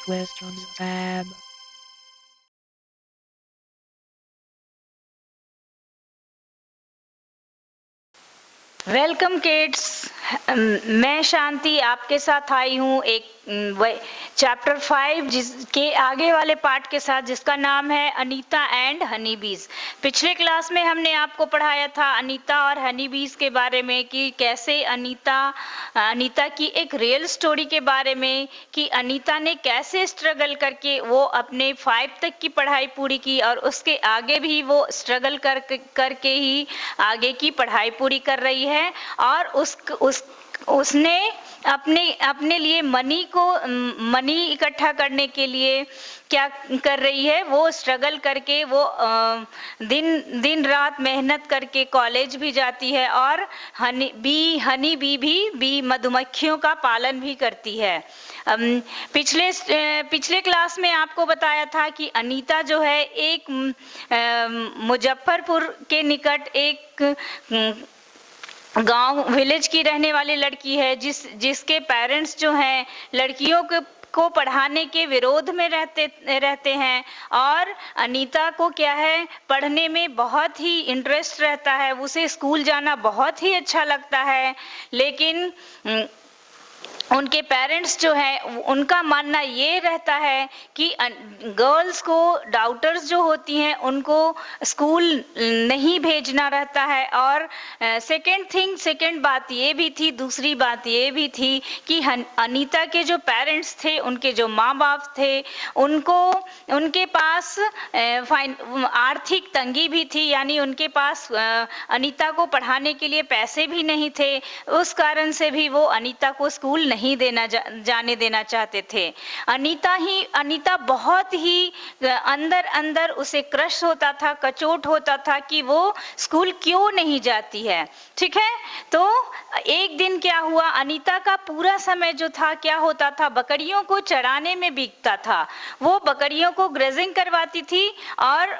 twist on the tab. Welcome kids. मैं शांति आपके साथ आई हूँ एक चैप्टर 5 जिसके आगे वाले पार्ट के साथ, जिसका नाम है अनीता एंड हनी बीज। पिछले क्लास में हमने आपको पढ़ाया था अनीता और हनी बीज के बारे में, कि कैसे अनीता की एक रियल स्टोरी के बारे में, कि अनीता ने कैसे स्ट्रगल करके वो अपने 5 तक की पढ़ाई पूरी की और उसके आगे भी वो स्ट्रगल करके ही आगे की पढ़ाई पूरी कर रही है। और उसने अपने लिए मनी इकट्ठा करने के लिए क्या कर रही है, वो स्ट्रगल करके वो दिन रात मेहनत करके कॉलेज भी जाती है और हनी बी मधुमक्खियों का पालन भी करती है। पिछले क्लास में आपको बताया था कि अनीता जो है एक मुजफ्फरपुर के निकट एक गांव विलेज की रहने वाली लड़की है, जिसके पेरेंट्स जो हैं लड़कियों को पढ़ाने के विरोध में रहते हैं। और अनीता को क्या है, पढ़ने में बहुत ही इंटरेस्ट रहता है, उसे स्कूल जाना बहुत ही अच्छा लगता है। लेकिन उनके पेरेंट्स जो है उनका मानना ये रहता है कि गर्ल्स को, डाउटर्स जो होती हैं, उनको स्कूल नहीं भेजना रहता है। और सेकंड बात ये भी थी, दूसरी बात ये भी थी कि अनीता के जो पेरेंट्स थे, उनके जो माँ बाप थे, उनके पास आर्थिक तंगी भी थी, यानी उनके पास अनीता को पढ़ाने के लिए पैसे भी नहीं थे। उस कारण से भी वो अनीता को स्कूल नहीं जाने देना चाहते थे। अनीता बहुत ही अंदर उसे क्रश होता था, कचोट होता था कि वो स्कूल क्यों नहीं जाती है। ठीक है, तो एक दिन क्या हुआ, अनीता का पूरा समय जो था क्या होता था, बकरियों को चराने में बीतता था। वो बकरियों को ग्रेजिंग करवाती थी और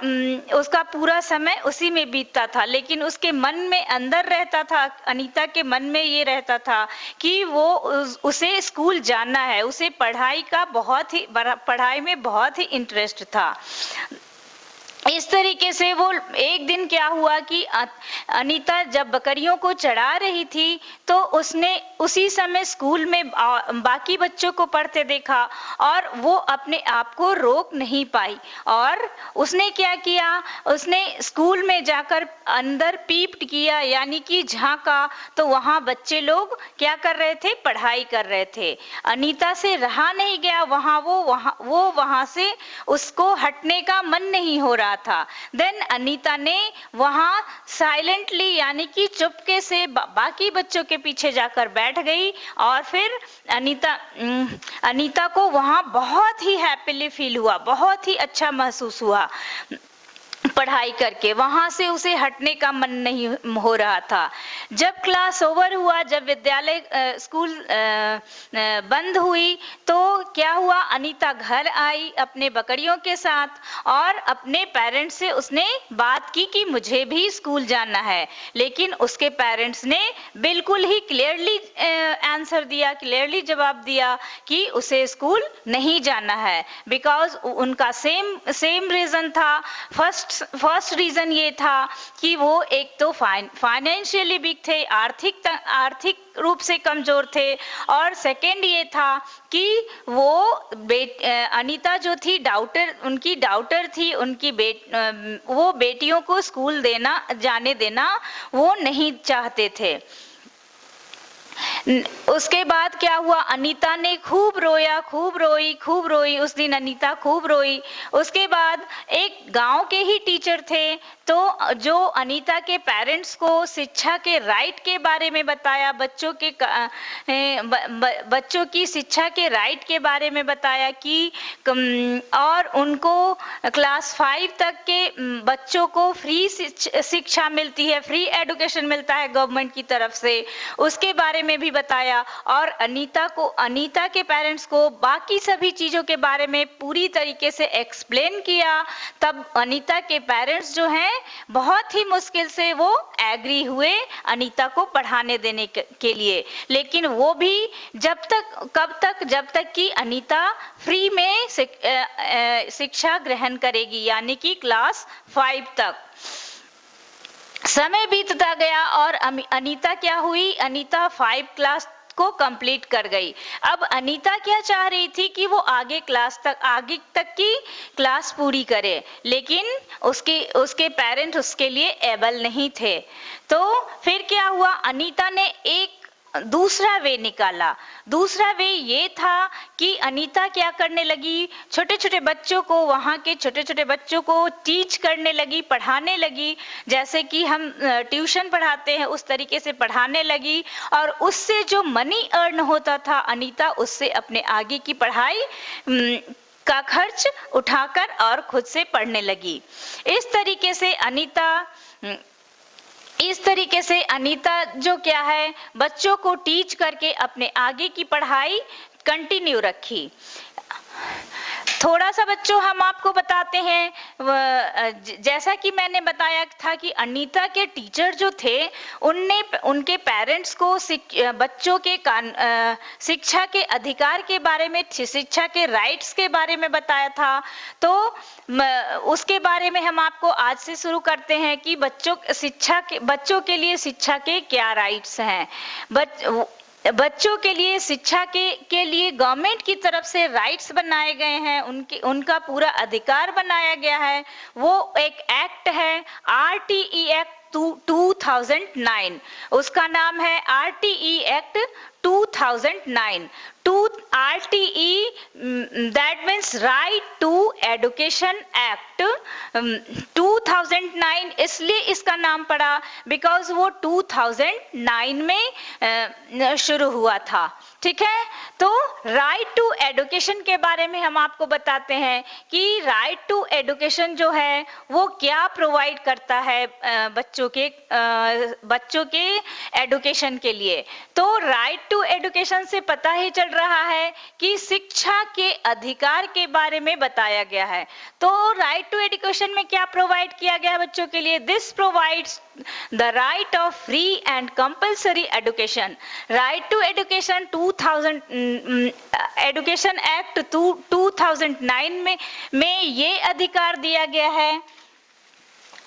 उसका पूरा समय उसी में बीतता था। लेकिन उसके मन में अंदर रहता था, अनीता के मन में ये रहता था कि वो उसे स्कूल जाना है, उसे पढ़ाई में बहुत ही इंटरेस्ट था। इस तरीके से वो एक दिन क्या हुआ कि अनीता जब बकरियों को चढ़ा रही थी, तो उसने उसी समय स्कूल में बाकी बच्चों को पढ़ते देखा और वो अपने आप को रोक नहीं पाई। और उसने क्या किया, उसने स्कूल में जाकर अंदर पीप्ड किया, यानी कि झांका, तो वहां बच्चे लोग क्या कर रहे थे, पढ़ाई कर रहे थे। अनीता से रहा नहीं गया, वो वहां से उसको हटने का मन नहीं हो रहा था। देन अनीता ने वहां साइलेंटली, यानी कि चुपके से बाकी बच्चों के पीछे जाकर बैठ गई। और फिर अनीता को वहां बहुत ही हैप्पीली फील हुआ, बहुत ही अच्छा महसूस हुआ पढ़ाई करके। वहां से उसे हटने का मन नहीं हो रहा था। जब क्लास ओवर हुआ, जब विद्यालय स्कूल बंद हुई, तो क्या हुआ, अनीता घर आई अपने बकरियों के साथ और अपने पेरेंट्स से उसने बात की कि मुझे भी स्कूल जाना है। लेकिन उसके पेरेंट्स ने बिल्कुल ही क्लियरली आंसर दिया, क्लियरली जवाब दिया कि उसे स्कूल नहीं जाना है। बिकॉज उनका सेम रीजन था। फर्स्ट रीजन ये था कि वो एक तो फाइनेंशियली वीक थे, आर्थिक रूप से कमजोर थे। और सेकंड ये था कि वो अनीता जो थी उनकी डाउटर थी, वो बेटियों को स्कूल जाने देना वो नहीं चाहते थे। उसके बाद क्या हुआ, अनीता ने खूब रोई। उस दिन अनीता खूब रोई। उसके बाद एक गांव के ही टीचर थे, तो जो अनीता के पेरेंट्स को शिक्षा के राइट के बारे में बताया, बच्चों की शिक्षा के राइट के बारे में बताया कि और उनको क्लास 5 तक के बच्चों को फ्री शिक्षा मिलती है, फ्री एजुकेशन मिलता है गवर्नमेंट की तरफ से, उसके बारे में भी भी बताया और अनीता के पेरेंट्स को बाकी सभी चीजों के बारे में पूरी तरीके से एक्सप्लेन किया, तब अनीता के पेरेंट्स जो हैं बहुत ही मुश्किल से वो एग्री हुए अनीता को पढ़ाने देने के लिए। लेकिन वो भी जब तक कि अनीता फ्री में शिक्षा ग्रहण करेगी, यानी कि क्लास 5 तक। समय बीतता गया और अनीता क्या हुई, अनीता 5 क्लास को कंप्लीट कर गई। अब अनीता क्या चाह रही थी कि वो आगे तक की क्लास पूरी करे, लेकिन उसके पेरेंट उसके लिए एबल नहीं थे। तो फिर क्या हुआ, अनीता ने एक दूसरा वे निकाला। दूसरा वे ये था कि अनीता क्या करने लगी, छोटे छोटे बच्चों को, वहाँ के छोटे छोटे बच्चों को टीच करने लगी, पढ़ाने लगी, जैसे कि हम ट्यूशन पढ़ाते हैं उस तरीके से पढ़ाने लगी। और उससे जो मनी अर्न होता था, अनीता उससे अपने आगे की पढ़ाई का खर्च उठाकर और खुद से पढ़ने लगी। इस तरीके से अनीता जो क्या है, बच्चों को टीच करके अपने आगे की पढ़ाई कंटिन्यू रखी। थोड़ा सा बच्चों हम आपको बताते हैं, जैसा कि मैंने बताया था कि अनीता के टीचर जो थे उनके पेरेंट्स को बच्चों के शिक्षा के अधिकार के बारे में, शिक्षा के राइट्स के बारे में बताया था। तो उसके बारे में हम आपको आज से शुरू करते हैं कि बच्चों के लिए शिक्षा के क्या राइट्स हैं। बच्चों के लिए शिक्षा के लिए गवर्नमेंट की तरफ से राइट्स बनाए गए हैं, उनका पूरा अधिकार बनाया गया है। वो एक एक्ट है, RTE एक्ट 2009, उसका नाम है RTE act 2009। RTE that means Right to Education Act 2009 इसलिए इसका नाम पड़ा बिकॉज वो 2009 में शुरू हुआ था। ठीक है, तो राइट टू एडुकेशन के बारे में हम आपको बताते हैं कि राइट टू एडुकेशन जो है वो क्या प्रोवाइड करता है बच्चों के एडुकेशन के लिए। तो राइट टू एडुकेशन से पता ही चल रहा है कि शिक्षा के अधिकार के बारे में बताया गया है। तो राइट टू एडुकेशन में क्या प्रोवाइड किया गया है बच्चों के लिए? This provides the right of free and compulsory education. Right to education education act 2009 में ये अधिकार दिया गया है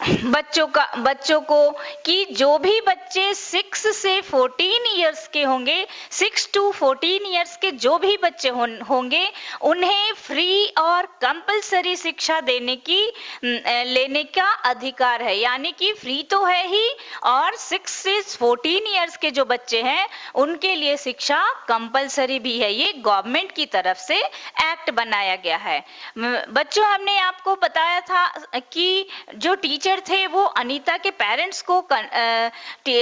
बच्चों को कि जो भी बच्चे 6 से 14 इयर्स के होंगे, 6 to 14 इयर्स के जो भी बच्चे होंगे, उन्हें फ्री और कंपल्सरी शिक्षा लेने का अधिकार है। यानी कि फ्री तो है ही, और 6 से 14 इयर्स के जो बच्चे हैं उनके लिए शिक्षा कंपल्सरी भी है। ये गवर्नमेंट की तरफ से एक्ट बनाया गया है। बच्चों, हमने आपको बताया था कि जो टीचर थे वो अनीता के पेरेंट्स को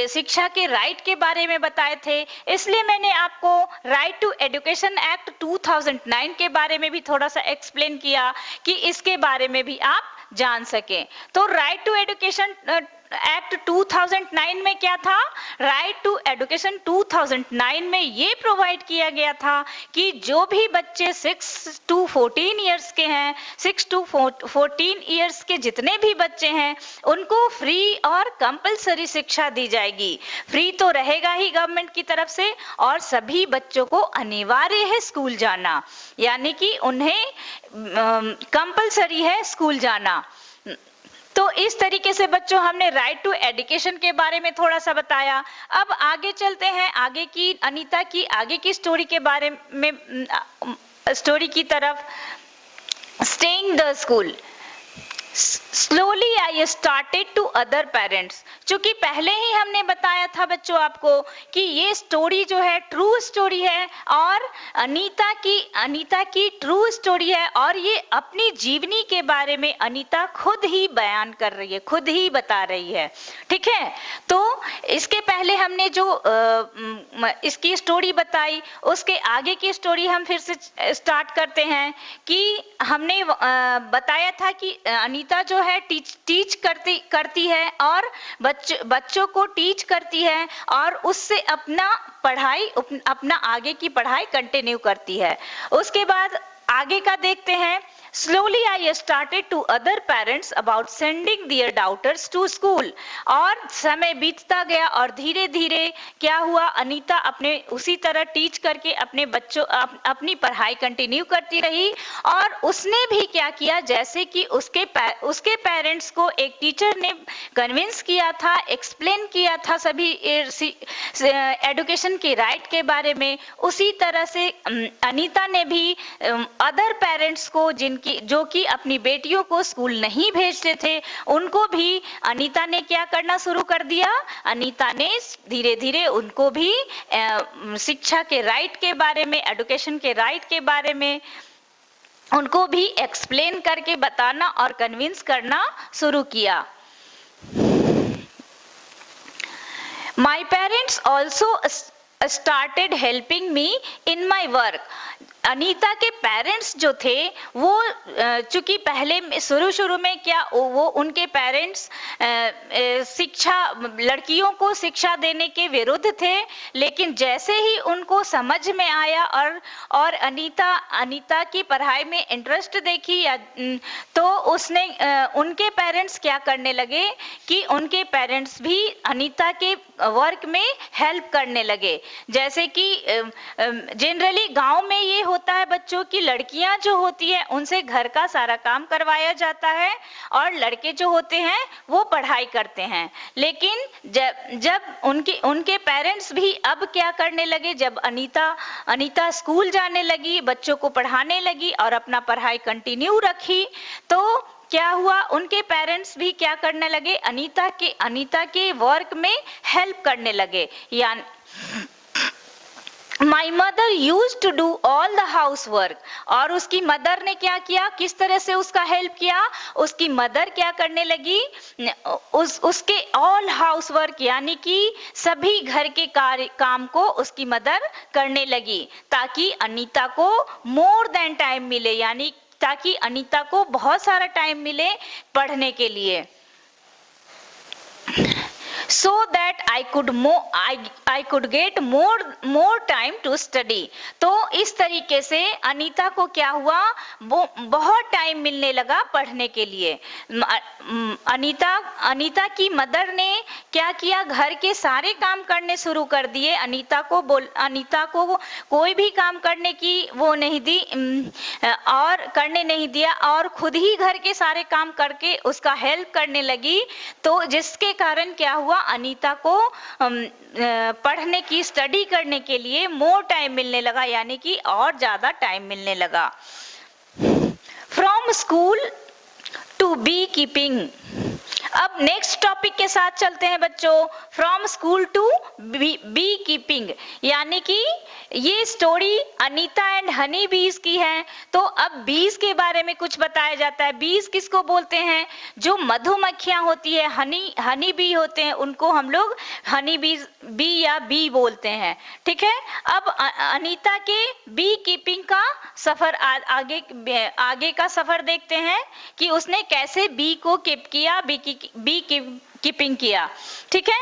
शिक्षा के राइट के बारे में बताए थे, इसलिए मैंने आपको राइट टू एजुकेशन एक्ट 2009 के बारे में भी थोड़ा सा एक्सप्लेन किया कि इसके बारे में भी आप जान सकें। तो राइट टू एजुकेशन एक्ट 2009 में क्या था? राइट टू एजुकेशन 2009 में ये प्रोवाइड किया गया था कि जो भी बच्चे 6 to 14 इयर्स के हैं, 6 to 14 इयर्स के जितने भी बच्चे हैं, उनको फ्री और कंपल्सरी शिक्षा दी जाएगी। फ्री तो रहेगा ही गवर्नमेंट की तरफ से, और सभी बच्चों को अनिवार्य है स्कूल जाना, यानी कि उन्हें कंपल्सरी है स्कूल जाना। तो इस तरीके से बच्चों हमने राइट टू एजुकेशन के बारे में थोड़ा सा बताया। अब आगे चलते हैं, आगे की अनीता की आगे की स्टोरी के बारे में, स्टोरी की तरफ। Staying the school. Slowly I started to other parents। चूंकि पहले ही हमने बताया था बच्चों आपको कि ये स्टोरी जो है ट्रू स्टोरी है, और अनीता की ट्रू स्टोरी है, और ये अपनी जीवनी के बारे में अनीता खुद ही बयान कर रही है, खुद ही बता रही है। ठीक है, तो इसके पहले हमने जो इसकी स्टोरी बताई, उसके आगे की स्टोरी हम फिर से स्टार्ट करते हैं कि हमने बताया था कि अनीता जो है टीच करती है और बच्चों को टीच करती है और उससे अपना आगे की पढ़ाई कंटिन्यू करती है। उसके बाद आगे का देखते हैं। Slowly I started to other parents about sending their daughters to school। और समय बीतता गया और धीरे धीरे क्या हुआ, अनीता अपने उसी तरह टीच करके अपने बच्चों अपनी पढ़ाई कंटिन्यू करती रही। और उसने भी क्या किया, जैसे कि उसके पेरेंट्स को एक टीचर ने कन्विंस किया था, एक्सप्लेन किया था सभी एजुकेशन के राइट के बारे में, उसी तरह से अनीता ने भी अदर पेरेंट्स को जो कि अपनी बेटियों को स्कूल नहीं भेजते थे, उनको भी अनीता ने क्या करना शुरू कर दिया, अनीता ने धीरे धीरे उनको भी शिक्षा के राइट के बारे में, एजुकेशन के राइट के बारे में उनको भी एक्सप्लेन करके बताना और कन्विंस करना शुरू किया। My parents also started helping me in my work। Anita के पेरेंट्स जो थे वो चूंकि पहले शुरू में क्या वो उनके पेरेंट्स शिक्षा, लड़कियों को शिक्षा देने के विरुद्ध थे, लेकिन जैसे ही उनको समझ में आया और अनीता की पढ़ाई में इंटरेस्ट देखी तो उसने उनके पेरेंट्स क्या करने लगे कि उनके पेरेंट्स भी अनीता के वर्क में हेल्प करने लगे। जैसे कि जनरली गांव में ये होता है बच्चों की लड़कियां जो होती है उनसे घर का सारा काम करवाया जाता है और लड़के जो होते हैं वो पढ़ाई करते हैं। लेकिन जब उनके पेरेंट्स भी अब क्या करने लगे, जब अनीता स्कूल जाने लगी, बच्चों को पढ़ाने लगी और अपना पढ़ाई कंटिन्यू रखी, तो क्या हुआ, उनके पेरेंट्स भी क्या करने लगे, अनीता के वर्क में हेल्प करने लगे। यानी My mother used to do all the housework। और उसकी मदर ने क्या किया, किस तरह से उसका हेल्प किया, उसकी मदर क्या करने लगी, उसके ऑल हाउसवर्क यानी कि सभी घर के काम को उसकी मदर करने लगी, ताकि अनीता को मोर देन टाइम मिले, यानी ताकि अनीता को बहुत सारा टाइम मिले पढ़ने के लिए। So that I could get more time to study। तो इस तरीके से अनीता को क्या हुआ, वो बहुत टाइम मिलने लगा पढ़ने के लिए। अनीता की मदर ने क्या किया, घर के सारे काम करने शुरू कर दिए। अनीता को कोई भी काम करने की वो नहीं दी और करने नहीं दिया और खुद ही घर के सारे काम करके उसका हेल्प करने लगी। तो जिसके कारण क्या हुआ, अनीता को पढ़ने की, स्टडी करने के लिए मोर टाइम मिलने लगा, यानी कि और ज्यादा टाइम मिलने लगा। From school to bee keeping. अब नेक्स्ट टॉपिक के साथ चलते हैं बच्चों, from school to bee keeping, यानी कि ये स्टोरी अनीता एंड हनी बीज की है। तो अब बीज के बारे में कुछ बताया जाता है। बीज किसको बोलते हैं, जो मधुमक्खियां होती है, हनी बी होते हैं, उनको हम लोग हनी बी या बी बोलते हैं, ठीक है। अब अनीता के बी कीपिंग का सफर, आगे का सफर देखते हैं कि उसने कैसे बी को कीप किया, बी कीपिंग किया, ठीक है।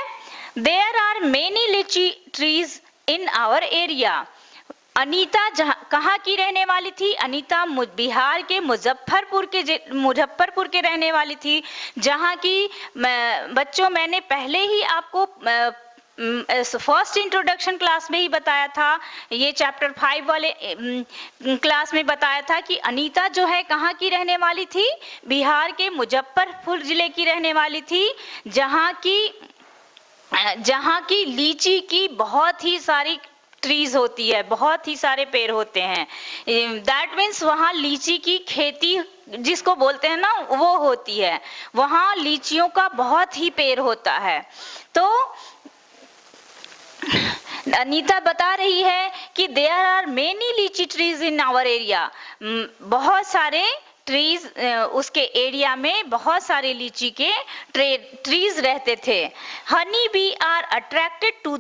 There are many litchi trees in our area. Anita कहाँ की रहने वाली थी, अनीता बिहार के मुजफ्फरपुर के रहने वाली थी, जहाँ की बच्चों मैंने पहले ही आपको फर्स्ट इंट्रोडक्शन क्लास में ही बताया था, ये चैप्टर 5 वाले क्लास में बताया था कि अनीता जो है कहाँ की रहने वाली थी, बिहार के मुजफ्फरपुर जिले की रहने वाली थी, जहाँ की लीची की बहुत ही सारी ट्रीज होती है, बहुत ही सारे पेड़ होते हैं। दैट मीन्स वहाँ लीची की खेती जिसको बोलते हैं ना वो होती है, वहाँ लीचियों का बहुत ही पेड़ होता है। तो अनीता बता रही है कि there are many litchi trees in our area, बहुत सारे ट्रीज, उसके एरिया में बहुत सारे लीची के ट्रीज रहते थे। Honey bee are attracted to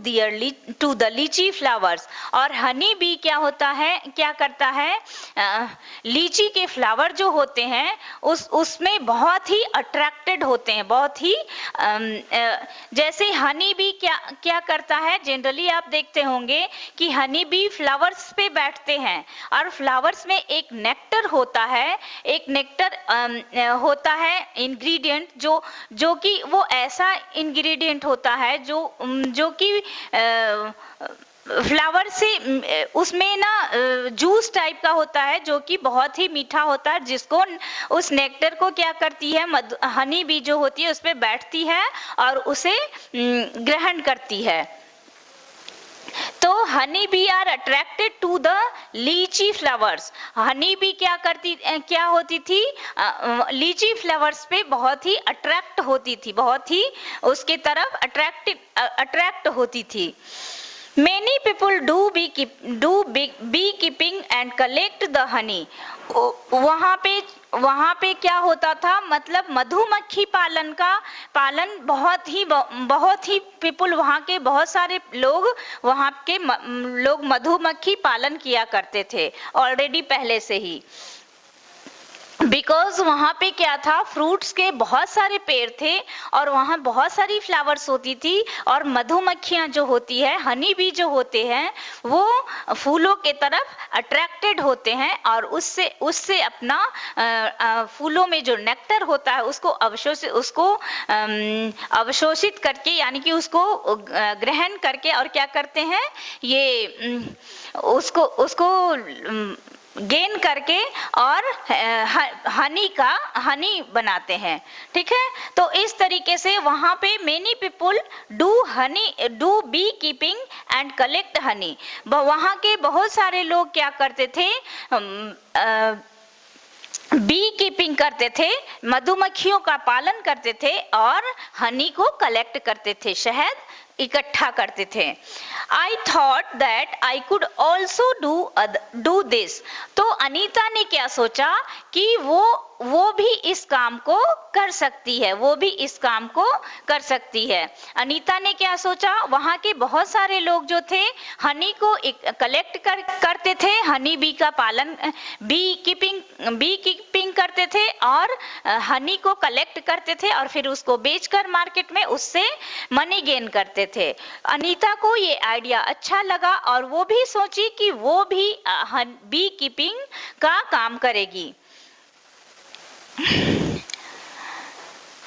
the litchi flowers, और हनी बी क्या होता है, क्या करता है, लीची के फ्लावर जो होते हैं उसमें बहुत ही अट्रैक्टेड होते हैं, बहुत ही जैसे हनी बी क्या करता है, जनरली आप देखते होंगे कि हनी बी फ्लावर्स पे बैठते हैं और फ्लावर्स में एक नेक्टर होता है, एक नेक्टर होता है इंग्रेडिएंट, जो कि वो ऐसा इंग्रेडिएंट होता है जो कि फ्लावर से उसमें ना जूस टाइप का होता है जो कि बहुत ही मीठा होता है, जिसको उस नेक्टर को क्या करती है, हनी बी जो होती है उस पे बैठती है और उसे ग्रहण करती है। तो honey bee are attracted to the litchi flowers, honey bee क्या होती थी, लीची फ्लावर्स पे बहुत ही अट्रैक्ट होती थी, बहुत ही उसके तरफ अट्रैक्ट होती थी। Many people do beekeeping and collect the honey. वहाँ पे क्या होता था, मतलब मधुमक्खी पालन बहुत ही पीपल, वहाँ के बहुत सारे लोग वहाँ के लोग मधुमक्खी पालन किया करते थे ऑलरेडी पहले से ही। बिकॉज वहाँ पे क्या था, फ्रूट्स के बहुत सारे पेड़ थे और वहाँ बहुत सारी फ्लावर्स होती थी, और मधुमक्खियाँ जो होती है, हनी बी जो होते हैं, वो फूलों के तरफ अट्रैक्टेड होते हैं और उससे अपना फूलों में जो नेक्टर होता है उसको अवशोषित करके, यानी कि उसको ग्रहण करके, और क्या करते हैं, ये उसको गेन करके और हनी बनाते हैं। ठीक है, तो इस तरीके से वहां पे many people do bee keeping and collect honey, वहां के बहुत सारे लोग क्या करते थे, बी कीपिंग करते थे, मधुमक्खियों का पालन करते थे और हनी को कलेक्ट करते थे, शहद इकट्ठा करते थे। I thought that I could also do this, तो अनीता ने क्या सोचा कि वो भी इस काम को कर सकती है, वो भी इस काम को कर सकती है। अनीता ने क्या सोचा, वहाँ के बहुत सारे लोग जो थे हनी को कलेक्ट करते थे, हनी बी का पालन, बी कीपिंग करते थे और हनी को कलेक्ट करते थे और फिर उसको बेचकर मार्केट में उससे मनी गेन करते थे। अनीता को ये आइडिया अच्छा लगा और वो भी सोची कि वो भी बी कीपिंग का काम करेगी।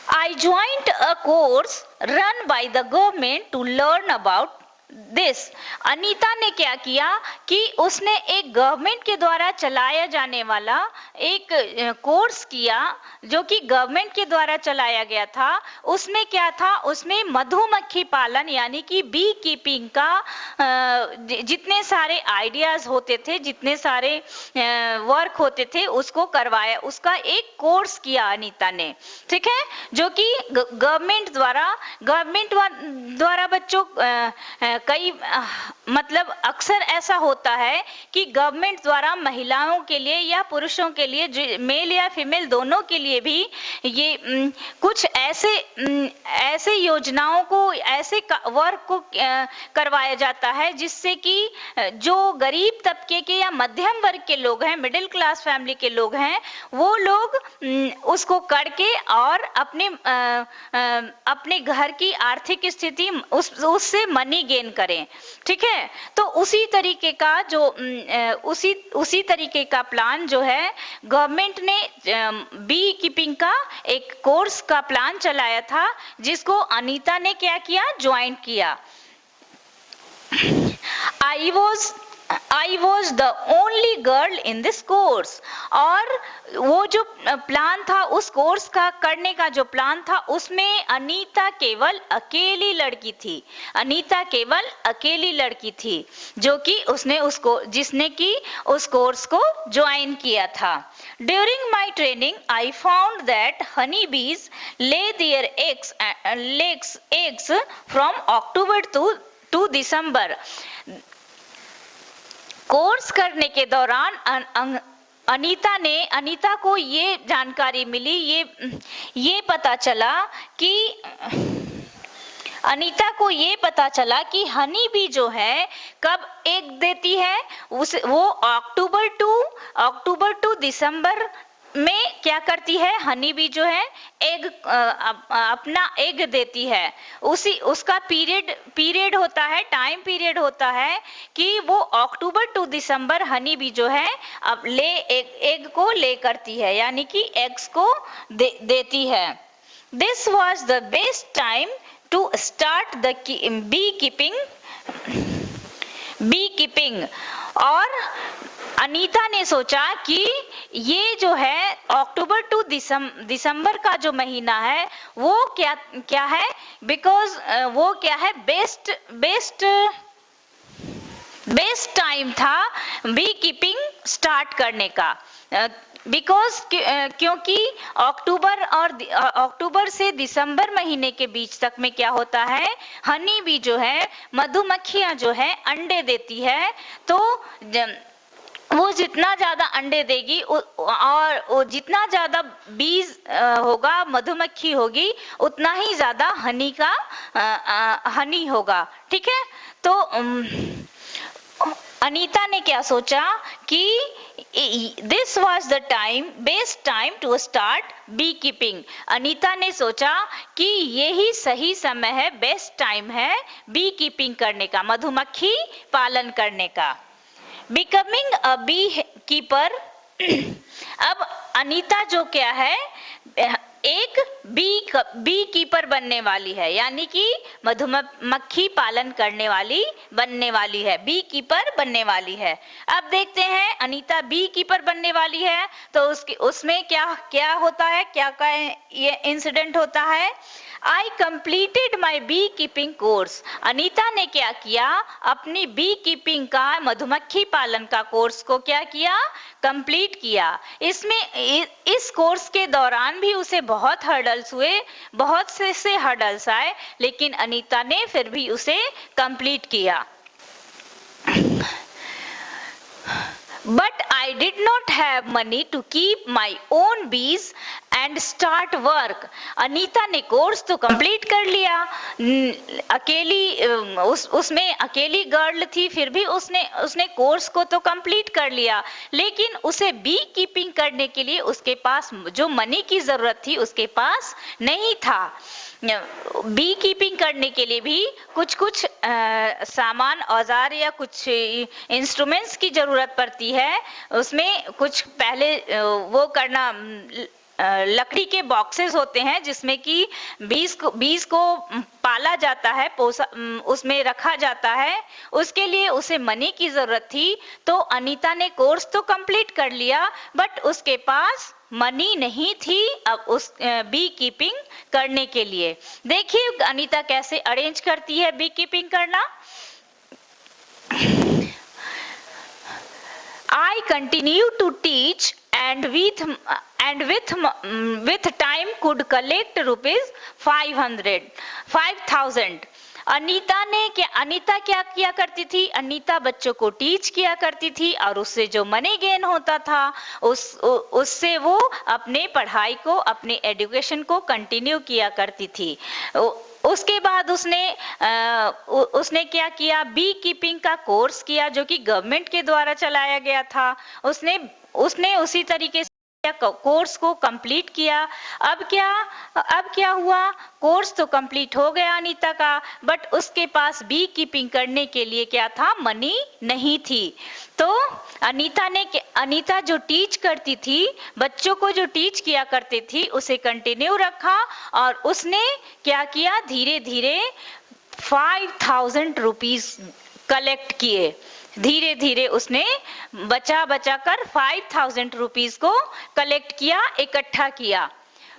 I joined a course run by the government to learn about this. Anita ने क्या किया कि उसने एक गवर्नमेंट के द्वारा चलाया जाने वाला एक कोर्स किया, जो कि गवर्नमेंट के द्वारा चलाया गया था। उसमें क्या था, उसमें मधुमक्खी पालन यानी कि बी कीपिंग का जितने सारे आइडियाज होते थे, जितने सारे वर्क होते थे, उसको करवाया, उसका एक कोर्स किया अनीता ने। ठीक है, जो कि गवर्नमेंट द्वारा बच्चों कई मतलब अक्सर ऐसा होता है कि गवर्नमेंट द्वारा महिलाओं के लिए या पुरुषों के लिए, मेल या फीमेल दोनों के लिए भी ये कुछ ऐसे योजनाओं को, ऐसे वर्क को करवाया जाता है जिससे कि जो गरीब तबके के या मध्यम वर्ग के लोग हैं, मिडिल क्लास फैमिली के लोग हैं, वो लोग उसको करके और अपने घर की आर्थिक स्थिति उससे मनी गेन करें। ठीक है, तो उसी तरीके का प्लान जो है गवर्नमेंट ने बी कीपिंग का एक कोर्स का प्लान चलाया था, जिसको अनीता ने क्या किया, ज्वाइन किया। I was the only girl in this course, और वो जो प्लान था, उस कोर्स का करने का जो प्लान था, उसमें अनीता केवल अकेली लड़की थी। अनीता केवल अकेली लड़की थी जो कि जिसने कि उस कोर्स को ज्वाइन किया था। During my training, I found that honeybees lay their eggs from October to December। Course करने के दौरान अनीता को ये जानकारी मिली, ये पता चला कि अनीता को ये पता चला कि हनी बी जो है कब एग देती है, वो अक्टूबर टू दिसंबर में क्या करती है, हनी बी जो है एग अपना एग देती है। उसका पीरियड होता है, टाइम पीरियड होता है कि वो अक्टूबर टू दिसंबर हनी बी जो है अब एग को ले करती है, यानी कि एग्स को देती है। This was the best time to start the bee keeping. और अनीता ने सोचा कि ये जो है अक्टूबर टू दिसंबर का जो महीना है वो क्या है, बिकॉज वो क्या है, बेस्ट टाइम था बी कीपिंग स्टार्ट करने का। क्योंकि अक्टूबर से दिसंबर महीने के बीच तक में क्या होता है, हनी बी जो है, मधुमक्खियां जो है अंडे देती है, तो वो जितना ज्यादा अंडे देगी और वो जितना ज्यादा बीज होगा, मधुमक्खी होगी, उतना ही ज्यादा हनी होगा। ठीक है, तो अनीता ने क्या सोचा कि this was the best time to start bee keeping. Anita ने सोचा कि यही सही समय है, बेस्ट टाइम है बी कीपिंग करने का, मधुमक्खी पालन करने का। Becoming a bee keeper. अब अनीता जो क्या है, एक बी कीपर बनने वाली है, यानी कि मधुमक्खी पालन करने वाली बनने वाली है, बी कीपर बनने वाली है। अब देखते हैं अनीता बी कीपर बनने वाली है तो उसमें क्या होता है, क्या ये इंसिडेंट होता है। I completed my bee keeping course. Anita ने क्या किया, अपनी बी कीपिंग का, मधुमक्खी पालन का कोर्स को क्या किया, कंप्लीट किया। इस कोर्स के दौरान भी उसे बहुत हर्डल्स हुए, बहुत से हर्डल्स आए, लेकिन अनीता ने फिर भी उसे कंप्लीट किया। But I did not have money to keep my own bees and start work. Anita ने कोर्स तो कंप्लीट कर लिया, उसमें अकेली गर्ल थी, फिर भी उसने कोर्स को तो कंप्लीट कर लिया, लेकिन उसे बी कीपिंग करने के लिए उसके पास जो मनी की जरूरत थी उसके पास नहीं था। बी कीपिंग करने के लिए भी कुछ सामान, औजार या कुछ इंस्ट्रूमेंट्स की जरूरत पड़ती है। उसमें कुछ पहले वो करना, लकड़ी के बॉक्सेस होते हैं जिसमें कि बीज को पाला जाता है, उसमें रखा जाता है, उसके लिए उसे मनी की जरूरत थी। तो अनीता ने कोर्स तो कंप्लीट कर लिया, बट उसके पास मनी नहीं थी अब उस बी कीपिंग करने के लिए। देखिए अनीता कैसे अरेंज करती है बी कीपिंग करना। I continue to teach and with time could collect rupees 5,000। Anita क्या किया करती थी, अनीता बच्चों को टीच किया करती थी और उससे जो मनी गेन होता था उससे वो अपने पढ़ाई को, अपने एजुकेशन को कंटिन्यू किया करती थी। उसके बाद उसने क्या किया, बी कीपिंग का कोर्स किया जो कि गवर्नमेंट के द्वारा चलाया गया था। उसने उसी तरीके से कोर्स को कंप्लीट किया। अब क्या हुआ, कोर्स तो कंप्लीट हो गया अनीता का, बट उसके पास बी कीपिंग करने के लिए क्या था, मनी नहीं थी। तो अनीता जो टीच करती थी, बच्चों को जो टीच किया करती थी, उसे कंटिन्यू रखा और उसने क्या किया, धीरे धीरे 5,000 रुपीज कलेक्ट किए। धीरे धीरे उसने बचा कर 5,000 रुपीज को कलेक्ट किया, इकट्ठा किया।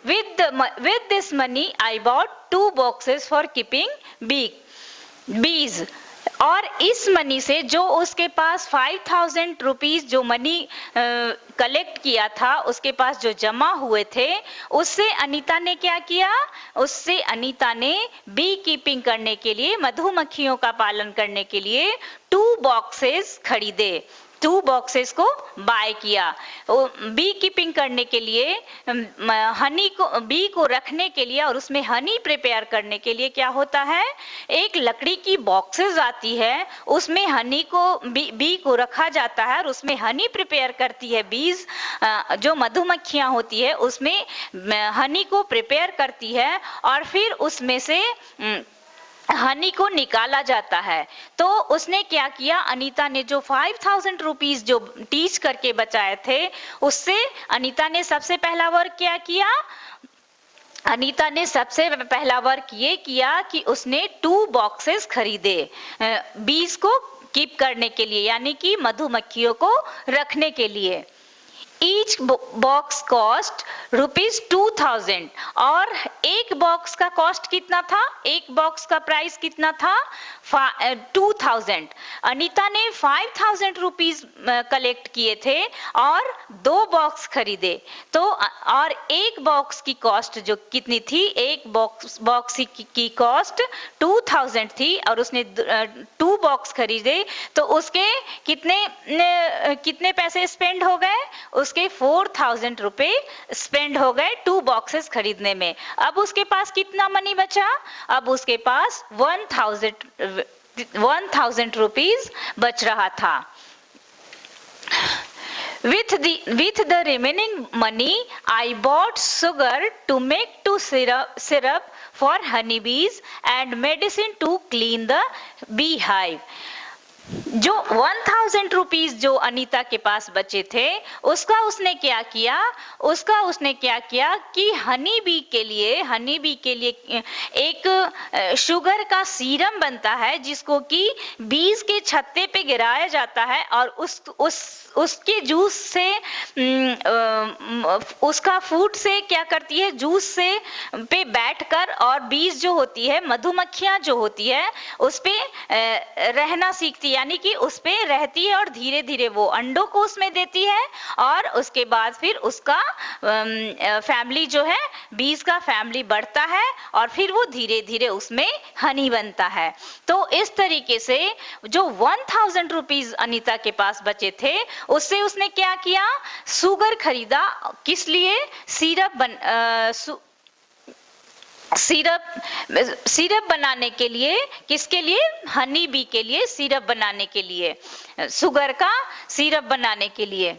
With this money I bought 2 boxes for keeping bees। और इस मनी से, जो उसके पास 5,000 रुपीज जो मनी कलेक्ट किया था, उसके पास जो जमा हुए थे, उससे अनीता ने क्या किया, उससे अनीता ने बी कीपिंग करने के लिए, मधुमक्खियों का पालन करने के लिए 2 बॉक्सेस खरीदे। 2 बॉक्सेस को बाय किया। बी कीपिंग करने के लिए, हनी को, बी को रखने के लिए और उसमें हनी प्रिपेयर करने के लिए क्या होता है, एक लकड़ी की बॉक्सेस आती है, उसमें हनी को, बी को रखा जाता है और उसमें हनी प्रिपेयर करती है बीज, जो मधुमक्खियां होती है उसमें हनी को प्रिपेयर करती है और फिर उसमें से हनी को निकाला जाता है। तो उसने क्या किया, अनीता ने जो 5000 रुपीज जो टीच करके बचाए थे, उससे अनीता ने सबसे पहला वर्क क्या किया, अनीता ने सबसे पहला वर्क ये किया कि उसने 2 बॉक्सेस खरीदे बीज को कीप करने के लिए, यानी कि मधुमक्खियों को रखने के लिए। Each box cost ₹2000 और एक बॉक्स का कॉस्ट कितना था, एक बॉक्स का प्राइस कितना था, 2000। अनीता ने 5000 रुपीज कलेक्ट किए थे और 2 बॉक्स खरीदे। तो और एक बॉक्स की कॉस्ट जो कितनी थी, एक बॉक्स की कॉस्ट 2000 थी और उसने 2 बॉक्स खरीदे, तो उसके कितने पैसे स्पेंड हो गए, उसके 4000 रुपए स्पेंड हो गए 2 बॉक्सेस खरीदने में। अब उसके पास कितना मनी बचा, अब उसके पास 1000 रुपीज बच रहा था। With the remaining money, I bought sugar to make 2 syrup for honeybees and medicine to clean the beehive. जो 1000 रुपीज जो अनीता के पास बचे थे, उसका उसने क्या किया कि हनी बी के लिए एक शुगर का सीरम बनता है जिसको कि बीज के छत्ते पे गिराया जाता है और उसके जूस से, उसका फूड से क्या करती है, जूस से पे बैठकर और बीज जो होती है, मधुमक्खियां जो होती है उस पे रहना सीखती है, यानी कि उस पे रहती है और धीरे धीरे वो अंडों को उसमें देती है और उसके बाद फिर उसका फैमिली जो है, बीज का फैमिली बढ़ता है और फिर वो धीरे धीरे उसमें हनी बनता है। तो इस तरीके से जो 1000 रुपीज अनीता के पास बचे थे, उससे उसने क्या किया, शुगर खरीदा, किस लिए, सिरप बनाने के लिए, किसके लिए, हनी बी के लिए सिरप बनाने के लिए, शुगर का सिरप बनाने के लिए,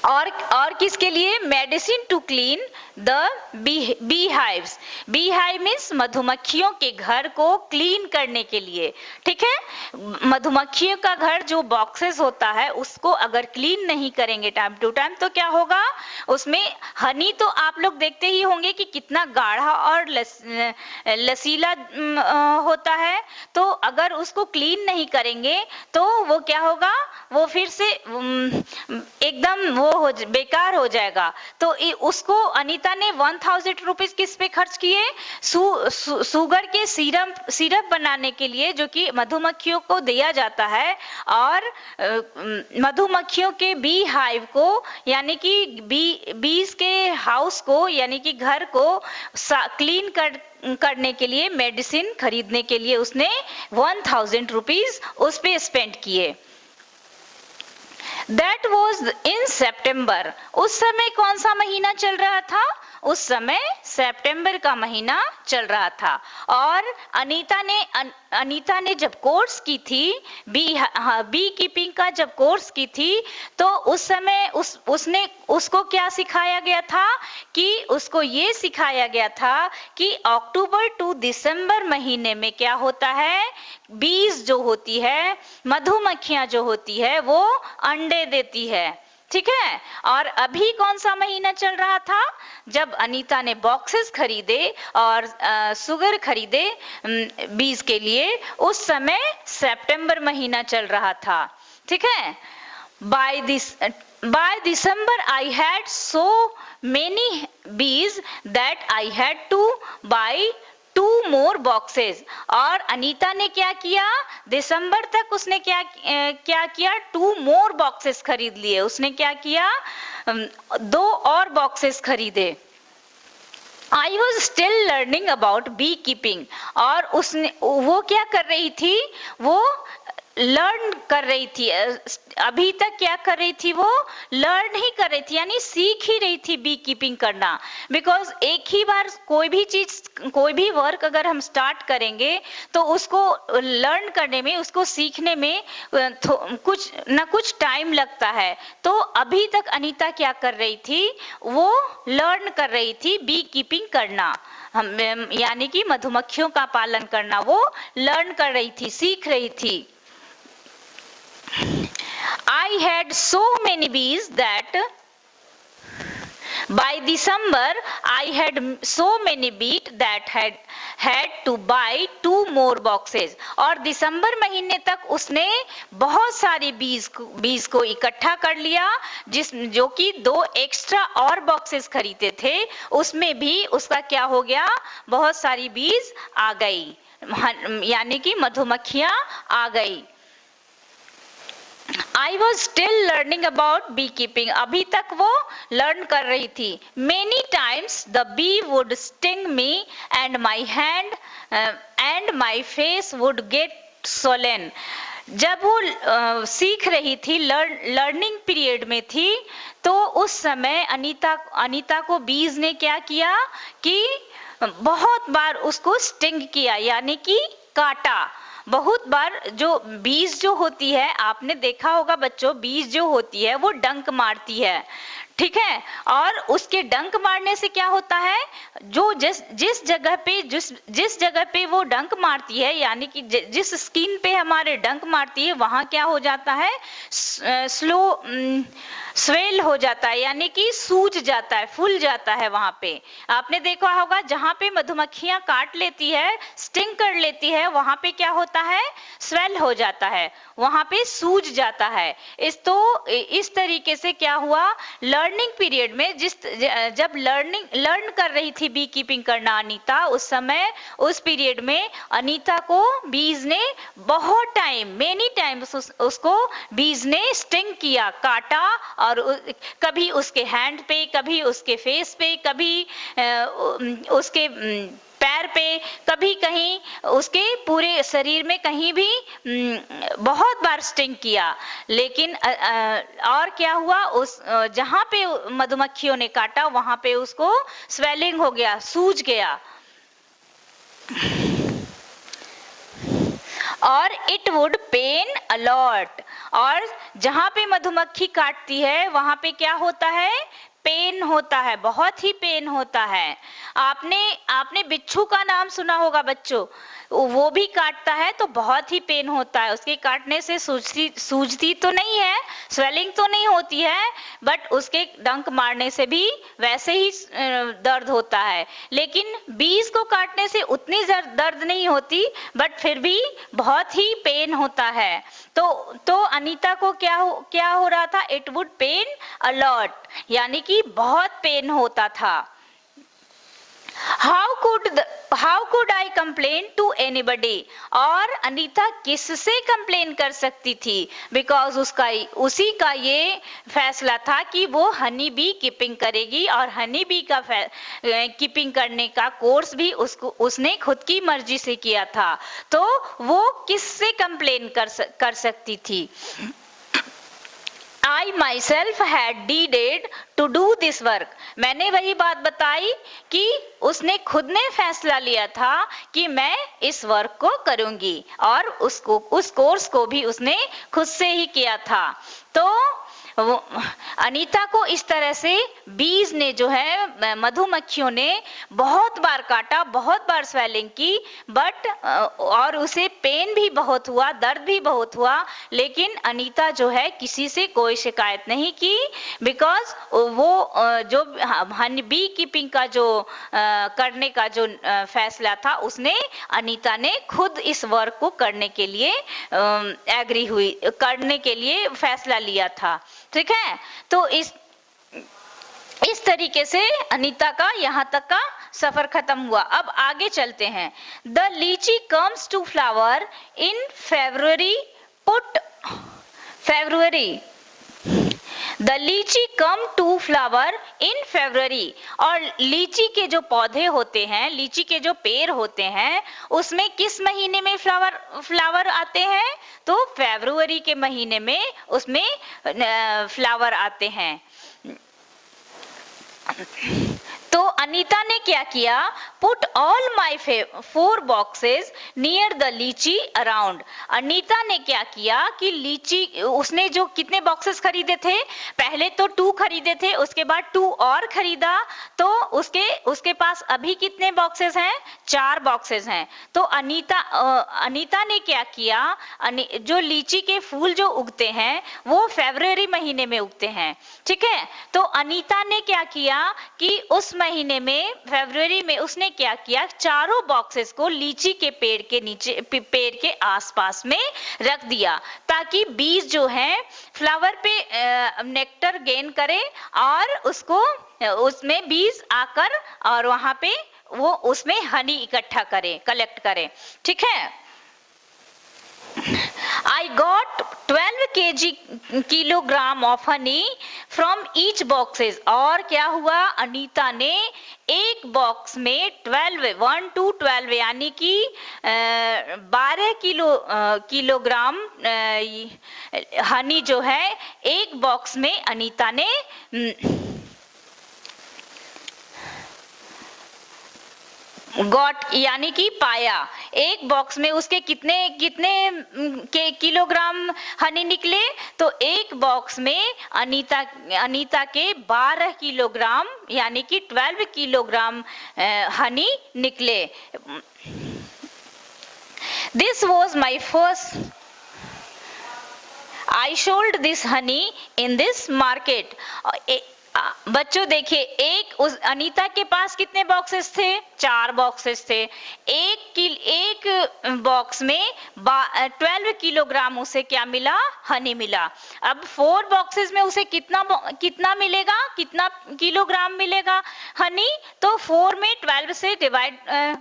और किसके लिए, medicine to clean the bee hives. Bee hive means मधुमक्खियों के घर को क्लीन करने के लिए, ठीक है। मधुमक्खियों का घर जो बॉक्सेस होता है उसको अगर क्लीन नहीं करेंगे टाइम टू टाइम तो क्या होगा, उसमें हनी तो आप लोग देखते ही होंगे कि कितना गाढ़ा और लसीला होता है। तो अगर उसको क्लीन नहीं करेंगे तो वो क्या होगा, वो फिर से एकदम वो बेकार हो जाएगा। तो उसको अनीता ने 1000 रुपीज किस पे खर्च किए, शुगर के सिरप बनाने के लिए, जो कि मधुमक्खियों को दिया जाता है, और मधुमक्खियों के बी हाइव को, यानी कि बीज के हाउस को, यानी कि घर को क्लीन करने के लिए, मेडिसिन खरीदने के लिए उसने 1000 रुपीज उस पे स्पेंड किए। That was in September। उस समय कौन सा महीना चल रहा था, उस समय सितंबर का महीना चल रहा था। और अनीता ने जब कोर्स की थी, बी कीपिंग का जब कोर्स की थी, तो उस समय उसको क्या सिखाया गया था, कि उसको ये सिखाया गया था कि अक्टूबर टू दिसंबर महीने में क्या होता है, बीज जो होती है, मधुमक्खियां जो होती है, वो अंडे देती है, ठीक है। और अभी कौन सा महीना चल रहा था, जब अनीता ने बॉक्सेस खरीदे और शुगर खरीदे बीज के लिए, उस समय सितंबर महीना चल रहा था, ठीक है। By December I had so many bees that I had to buy 2 more boxes। और अनीता ने क्या किया, दिसंबर तक उसने क्या किया, 2 more boxes खरीद लिए। उसने क्या किया, 2 और बॉक्सेस खरीदे। I was still learning about bee keeping। और वो क्या कर रही थी, वो लर्न कर रही थी, अभी तक क्या कर रही थी, वो लर्न ही कर रही थी, यानी सीख ही रही थी बी कीपिंग करना। बिकॉज एक ही बार कोई भी चीज, कोई भी वर्क अगर हम स्टार्ट करेंगे तो उसको लर्न करने में, उसको सीखने में कुछ न कुछ टाइम लगता है। तो अभी तक अनीता क्या कर रही थी, वो लर्न कर रही थी बी कीपिंग करना, हम यानी कि मधुमक्खियों का पालन करना वो लर्न कर रही थी, सीख रही थी। I had so many bees that by December I had so many bees that had to buy 2 more boxes। और दिसंबर महीने तक उसने बहुत सारी बीज को इकट्ठा कर लिया, जो कि 2 एक्स्ट्रा और बॉक्सेस खरीदे थे, उसमें भी उसका क्या हो गया, बहुत सारी बीज आ गई, यानी कि मधुमक्खियां आ गई। I was still learning about beekeeping। अभी तक वो लर्न कर रही थी। Many times the bee would sting me and my hand and my face would get swollen। जब वो सीख रही थी, लर्निंग पीरियड में थी, तो उस समय अनीता को बीज ने क्या किया कि बहुत बार उसको स्टिंग किया, यानी कि काटा। बहुत बार जो बीज जो होती है, आपने देखा होगा बच्चों, बीज जो होती है वो डंक मारती है, ठीक है। और उसके डंक मारने से क्या होता है, जो जिस जगह पे वो डंक मारती है, यानी कि जिस स्किन पे हमारे डंक मारती है, वहां क्या हो जाता है, स्वेल हो जाता है, यानी कि सूज जाता है, फूल जाता है। वहां पे आपने देखा होगा, जहां पे मधुमक्खियां काट लेती है, स्टिंग कर लेती है, वहां पे क्या होता है, स्वेल हो जाता है, वहां पे सूज जाता है। इस तरीके से क्या हुआ, लर्निंग पीरियड में जब लर्न कर रही थी बी कीपिंग करना अनीता, उस समय उस पीरियड में अनीता को बीज ने बहुत टाइम, मेनी टाइम्स उसको बीज ने स्टिंग किया, काटा, और कभी उसके हैंड पे, कभी उसके फेस पे, कभी उसके पैर पे, कभी कहीं उसके पूरे शरीर में, कहीं भी बहुत बार स्टिंग किया। लेकिन और क्या हुआ, उस जहां पे मधुमक्खियों ने काटा वहां पे उसको स्वेलिंग हो गया, सूज गया, और इट वुड पेन अलॉट। और जहां पे मधुमक्खी काटती है वहां पे क्या होता है, पेन होता है, बहुत ही पेन होता है। आपने बिच्छू का नाम सुना होगा बच्चों, वो भी काटता है तो बहुत ही पेन होता है, उसके काटने से सूजती तो नहीं है, स्वेलिंग तो नहीं होती है, बट उसके डंक मारने से भी वैसे ही दर्द होता है। लेकिन बीज को काटने से उतनी दर्द नहीं होती, बट फिर भी बहुत ही पेन होता है। तो अनीता को क्या हो रहा था, इट वुड पेन अलॉट, यानी कि बहुत पेन होता था। How could I complain to anybody? और अनीता किससे कंप्लेन कर सकती थी, बिकॉज उसी का ये फैसला था कि वो हनी बी कीपिंग करेगी, और हनी बी का कीपिंग करने का कोर्स भी उसने खुद की मर्जी से किया था, तो वो किससे कंप्लेन कर सकती थी। I myself had decided to do this work। मैंने वही बात बताई कि उसने खुद ने फैसला लिया था कि मैं इस वर्क को करूंगी, और उस कोर्स को भी उसने खुद से ही किया था। तो अनीता को इस तरह से बीज ने जो है, मधुमक्खियों ने बहुत बार काटा, बहुत बार स्वेलिंग की, बट और उसे पेन भी बहुत हुआ, दर्द भी बहुत हुआ, लेकिन अनीता जो है किसी से कोई शिकायत नहीं की, बिकॉज वो जो हनी बी कीपिंग का जो करने का जो फैसला था, उसने अनीता ने खुद इस वर्क को करने के लिए एग्री हुई, करने के लिए फैसला लिया था, ठीक है। तो इस तरीके से अनीता का यहाँ तक का सफर खत्म हुआ। अब आगे चलते हैं। The litchi comes to flower in February the litchi come to flower इन फरवरी, और लीची के जो पौधे होते हैं, लीची के जो पेड़ होते हैं, उसमें किस महीने में फ्लावर आते हैं? तो फरवरी के महीने में उसमें फ्लावर आते हैं। तो अनीता ने क्या किया? Put all my 4 boxes near the लीची अराउंड। अनीता ने क्या किया कि लीची, उसने जो कितने बॉक्सेस खरीदे थे, पहले तो 2 खरीदे थे, उसके बाद 2 और खरीदा, तो उसके पास अभी कितने बॉक्सेस हैं? 4 बॉक्सेस हैं। तो अनीता ने क्या किया, जो लीची के फूल जो उगते हैं वो फरवरी महीने में उगते हैं, ठीक है। तो अनीता ने क्या किया कि उस महीने में, फरवरी में, उसने क्या किया, चारों बॉक्सेस को लीची के पेड़ के नीचे, पेड़ के आसपास में रख दिया, ताकि बीज जो है फ्लावर पे नेक्टर गेन करे और उसको, उसमें बीज आकर और वहां पे वो उसमें हनी इकट्ठा करे, कलेक्ट करे, ठीक है। I got 12 kilogram of honey from each boxes. और क्या हुआ, अनीता ने एक बॉक्स में 1 to 12 यानी कि 12 किलोग्राम हनी जो है एक बॉक्स में अनीता ने गॉट यानी कि पाया। एक बॉक्स में उसके कितने के किलोग्राम हनी निकले? तो एक बॉक्स में अनीता के 12 किलोग्राम यानी कि 12 किलोग्राम हनी निकले। This was my first, I sold this honey in this market। बच्चों देखिए, उस अनीता के पास कितने बॉक्सेस थे? 4 बॉक्सेस थे। एक बॉक्स में 12 किलोग्राम उसे क्या मिला? हनी मिला। अब 4 बॉक्सेस में उसे कितना मिलेगा, कितना किलोग्राम मिलेगा हनी? तो 4 में 12 से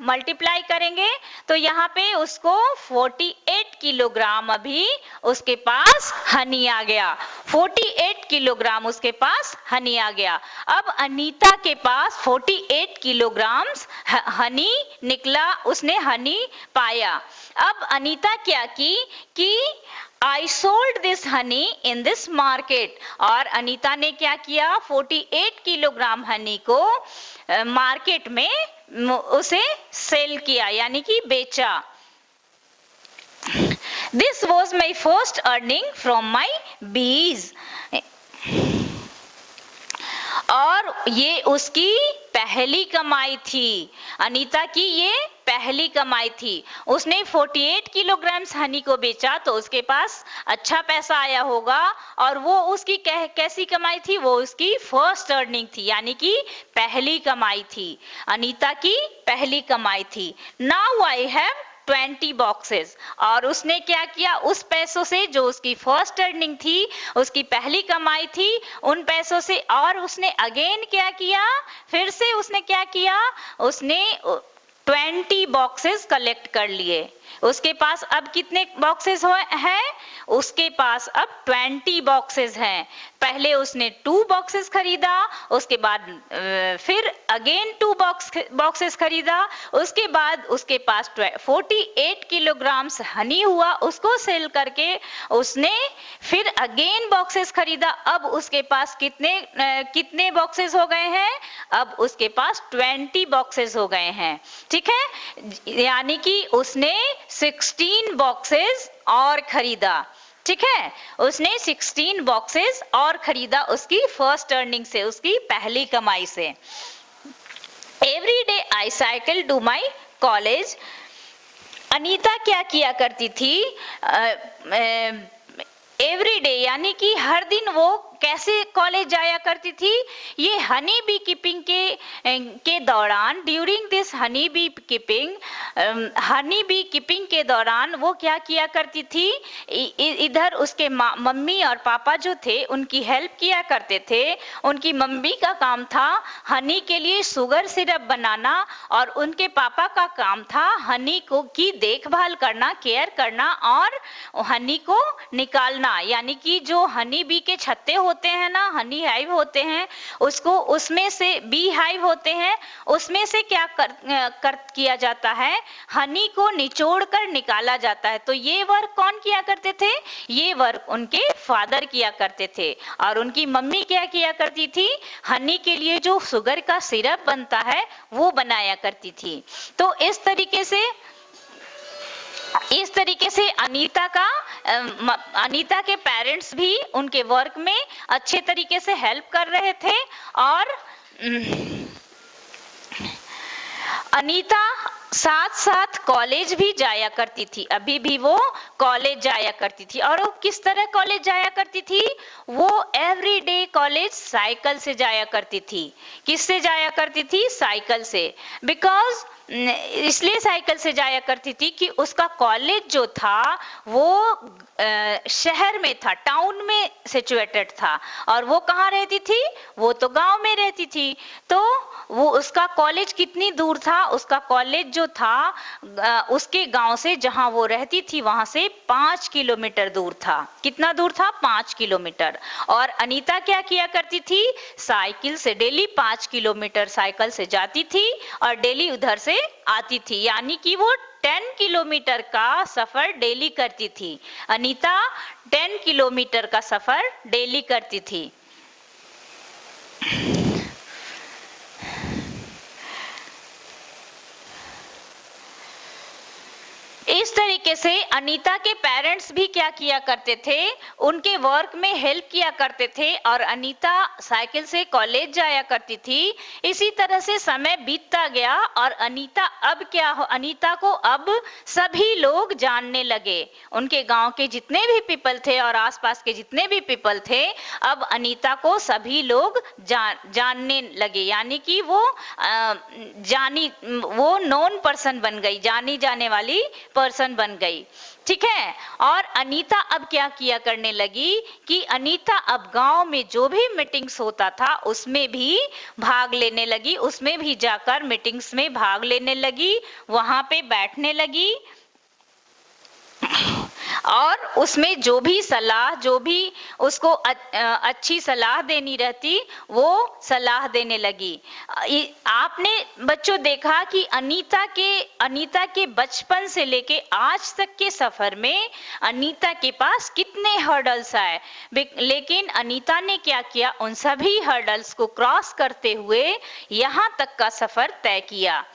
मल्टीप्लाई करेंगे तो यहाँ पे उसको 48 किलोग्राम अभी उसके पास हनी आ गया। 48 किलोग्राम उसके पास हनी आ गया। अब अनीता के पास 48 किलोग्राम हनी निकला, उसने हनी पाया। अब अनीता क्या की कि I sold this honey in this market। और अनीता ने क्या किया? 48 किलोग्राम हनी को मार्केट में उसे सेल किया यानी कि बेचा। This was my first earning from my bees। और ये उसकी पहली कमाई थी, अनीता की ये पहली कमाई थी। उसने 48 किलोग्राम हनी को बेचा तो उसके पास अच्छा पैसा आया होगा, और वो उसकी कैसी कमाई थी? वो उसकी फर्स्ट अर्निंग थी यानी कि पहली कमाई थी, अनीता की पहली कमाई थी। Now I have 20 boxes. और उसने क्या किया? उस पैसों से जो उसकी फर्स्ट अर्निंग थी, उसकी पहली कमाई थी, उन पैसों से और उसने अगेन क्या किया? फिर से उसने क्या किया? उसने 20 बॉक्सेस कलेक्ट कर लिए। उसके पास अब कितने बॉक्सेस हैं? उसके पास अब 20 बॉक्सेस हैं। पहले उसने 2 बॉक्सेस खरीदा, उसके बाद फिर अगेन 2 बॉक्सेस खरीदा, उसके बाद उसके पास 48 किलोग्राम हनी हुआ, उसको सेल करके उसने फिर अगेन बॉक्सेस खरीदा। अब उसके पास कितने बॉक्सेस हो गए हैं? अब उसके पास 20 बॉक्सेस हो गए हैं, ठीक है। यानी कि उसने 16 बॉक्सेस और खरीदा, ठीक है। उसने 16 बॉक्सेस और खरीदा उसकी फर्स्ट अर्निंग से, उसकी पहली कमाई से। Every day I cycle to my college. Anita क्या किया करती थी? एवरी डे यानी कि हर दिन वो कैसे कॉलेज जाया करती थी? ये हनी बी कीपिंग के दौरान, during this honey bee keeping honey bee keeping के दौरान वो क्या किया करती थी, इधर उसके मम्मी और पापा जो थे उनकी हेल्प किया करते थे। उनकी मम्मी का काम था हनी के लिए शुगर सिरप बनाना और उनके पापा का काम था हनी को की देखभाल करना, केयर करना और हनी को निकालना। यानी कि जो हनी बी के छत्ते होते हैं ना, हनी हाइव होते हैं, उसको उसमें से बी हाइव होते हैं, उसमें से क्या कर किया जाता है, हनी को निचोड़ कर निकाला जाता है। तो ये वर्क कौन किया करते थे, ये वर्क उनके फादर किया करते थे। और उनकी मम्मी क्या किया करती थी, हनी के लिए जो शुगर का सिरप बनता है वो बनाया करती थी। तो इस तरीके से अनीता के पेरेंट्स भी उनके वर्क में अच्छे तरीके से हेल्प कर रहे थे। और अनीता साथ साथ कॉलेज भी जाया करती थी, अभी भी वो कॉलेज जाया करती थी। और वो किस तरह कॉलेज जाया करती थी, वो एवरीडे कॉलेज साइकिल से जाया करती थी। किससे जाया करती थी, साइकिल से। बिकॉज इसलिए साइकिल से जाया करती थी कि उसका कॉलेज जो था वो शहर में था, टाउन में सिचुएटेड था। और वो कहाँ रहती थी, वो तो गांव में रहती थी। तो वो उसका कॉलेज कितनी दूर था, उसका कॉलेज जो था उसके गांव से, जहां वो रहती थी वहां से 5 किलोमीटर दूर था। कितना दूर था, 5 किलोमीटर। और अनीता क्या किया करती थी, साइकिल से डेली 5 किलोमीटर साइकिल से जाती थी और डेली उधर से आती थी। यानी कि वो 10 किलोमीटर का सफर डेली करती थी। अनीता 10 किलोमीटर का सफर डेली करती थी। इस तरीके से अनीता के पेरेंट्स भी क्या किया करते थे, उनके वर्क में हेल्प किया करते थे और अनीता साइकिल से कॉलेज जाया करती थी। इसी तरह से समय बीतता गया और अनीता को अब सभी लोग जानने लगे। उनके गांव के जितने भी पीपल थे और आसपास के जितने भी पीपल थे, अब अनीता को सभी लोग जानने लगे। यानी कि वो नोन पर्सन बन गई, जानी जाने वाली पर्सन बन गई। ठीक है। और अनीता अब क्या किया करने लगी कि अनीता अब गांव में जो भी मीटिंग्स होता था उसमें भी भाग लेने लगी, उसमें भी जाकर मीटिंग्स में भाग लेने लगी, वहां पे बैठने लगी और उसमें जो भी उसको अच्छी सलाह देनी रहती वो सलाह देने लगी। आपने बच्चों देखा कि अनीता के बचपन से लेके आज तक के सफर में अनीता के पास कितने हर्डल्स आए, लेकिन अनीता ने क्या किया, उन सभी हर्डल्स को क्रॉस करते हुए यहाँ तक का सफर तय किया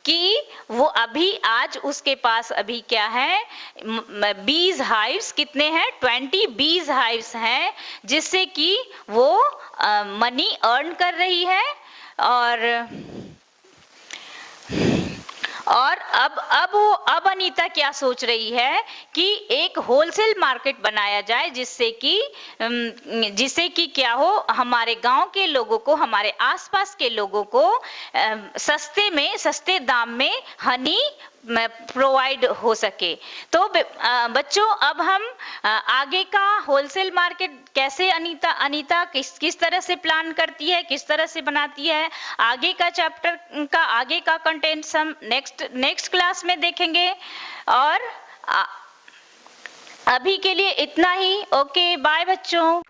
कि वो आज उसके पास अभी क्या है, बीज हाइव्स कितने हैं, 20 बीज हाइव्स हैं, जिससे कि वो मनी अर्न कर रही है। और अब अनीता क्या सोच रही है कि एक होलसेल मार्केट बनाया जाए, जिससे कि क्या हो, हमारे गांव के लोगों को, हमारे आसपास के लोगों को सस्ते दाम में हनी प्रोवाइड हो सके। तो बच्चों अब हम आगे का होलसेल मार्केट कैसे अनीता किस तरह से प्लान करती है, किस तरह से बनाती है, आगे का चैप्टर का आगे का कंटेंट्स हम नेक्स्ट क्लास में देखेंगे। और अभी के लिए इतना ही। ओके, बाय बच्चों।